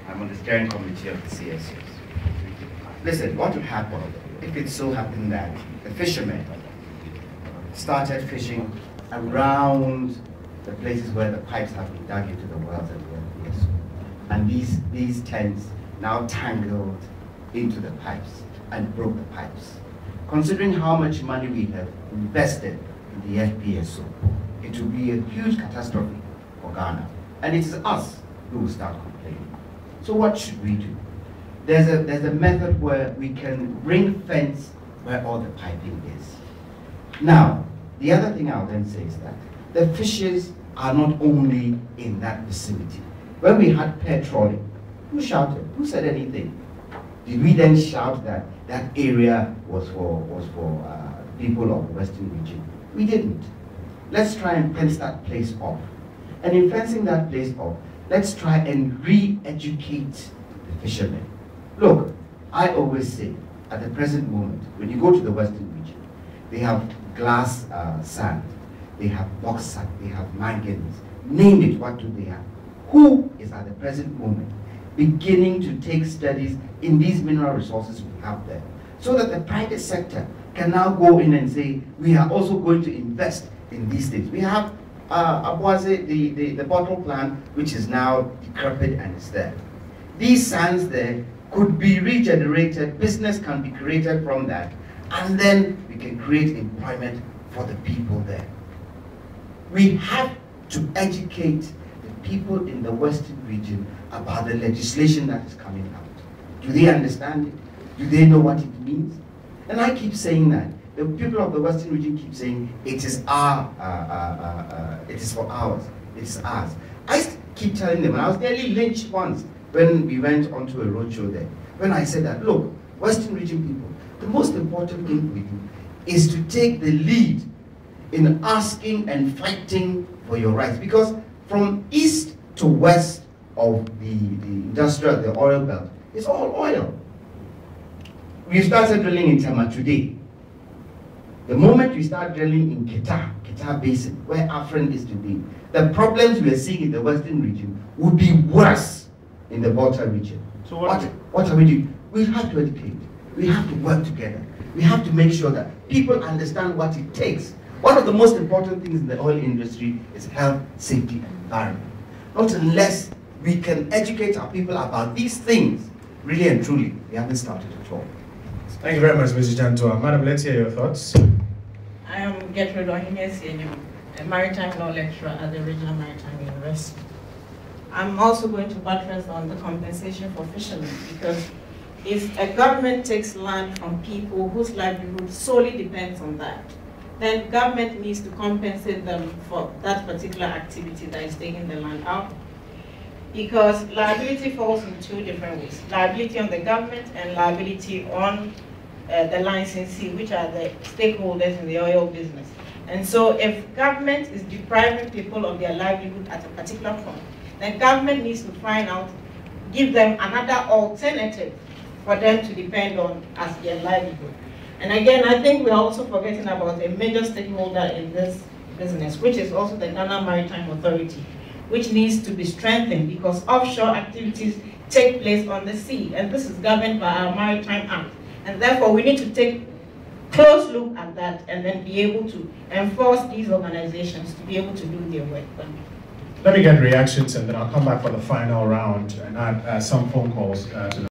I'm on the steering committee of the CSUs. Listen, what would happen if it so happened that the fishermen started fishing around the places where the pipes have been dug into the wells at the FPSO, and these tents now tangled into the pipes and broke the pipes? Considering how much money we have invested in the FPSO, it will be a huge catastrophe for Ghana, and it is us who will start complaining. So what should we do? There's a method where we can ring fence where all the piping is. Now, the other thing I'll then say is that the fishes are not only in that vicinity. When we had pair trawling, who shouted? Who said anything? Did we then shout that that area was for people of the Western region? We didn't. Let's try and fence that place off. And in fencing that place off, let's try and re-educate the fishermen. Look, I always say, at the present moment, when you go to the Western region, they have glass sand, they have bauxite, they have manganese. Name it, what do they have? Who is at the present moment beginning to take studies in these mineral resources we have there, so that the private sector can now go in and say, we are also going to invest in these things. We have Abuaze, the bottle plant, which is now decrepit and is there. These sands there could be regenerated, business can be created from that, and then we can create employment for the people there. We have to educate the people in the Western region about the legislation that is coming out. Do they understand it? Do they know what it means? And I keep saying that. The people of the Western region keep saying it is it is for ours, it is ours. I keep telling them, and I was nearly lynched once when we went onto a roadshow there, when I said that, look, Western region people, the most important thing we do is to take the lead in asking and fighting for your rights, because from east to west of the oil belt, it's all oil. We started drilling in Tama today. The moment we start drilling in Kita Basin, where Afrin is today, the problems we are seeing in the Western region would be worse in the Volta region. So what are we doing? We have to educate. We have to work together. We have to make sure that people understand what it takes. One of the most important things in the oil industry is health, safety, and environment. Not unless we can educate our people about these things, really and truly, we haven't started at all. Thank you very much, Mrs. Gyantua. Madam, let's hear your thoughts. I am Gertrude Ohinyesienyo, a maritime law lecturer at the Regional Maritime University. I'm also going to buttress on the compensation for fishermen, because if a government takes land from people whose livelihood solely depends on that, then government needs to compensate them for that particular activity that is taking the land out. Because liability falls in two different ways: liability on the government and liability on the licensee, which are the stakeholders in the oil business. And so if government is depriving people of their livelihood at a particular point, then government needs to find out, give them another alternative for them to depend on as their livelihood. And again, I think we're also forgetting about a major stakeholder in this business, which is also the Ghana Maritime Authority, which needs to be strengthened, because offshore activities take place on the sea, and this is governed by our Maritime Act. And therefore, we need to take a close look at that and then be able to enforce these organizations to be able to do their work. Let me get reactions, and then I'll come back for the final round and add some phone calls to the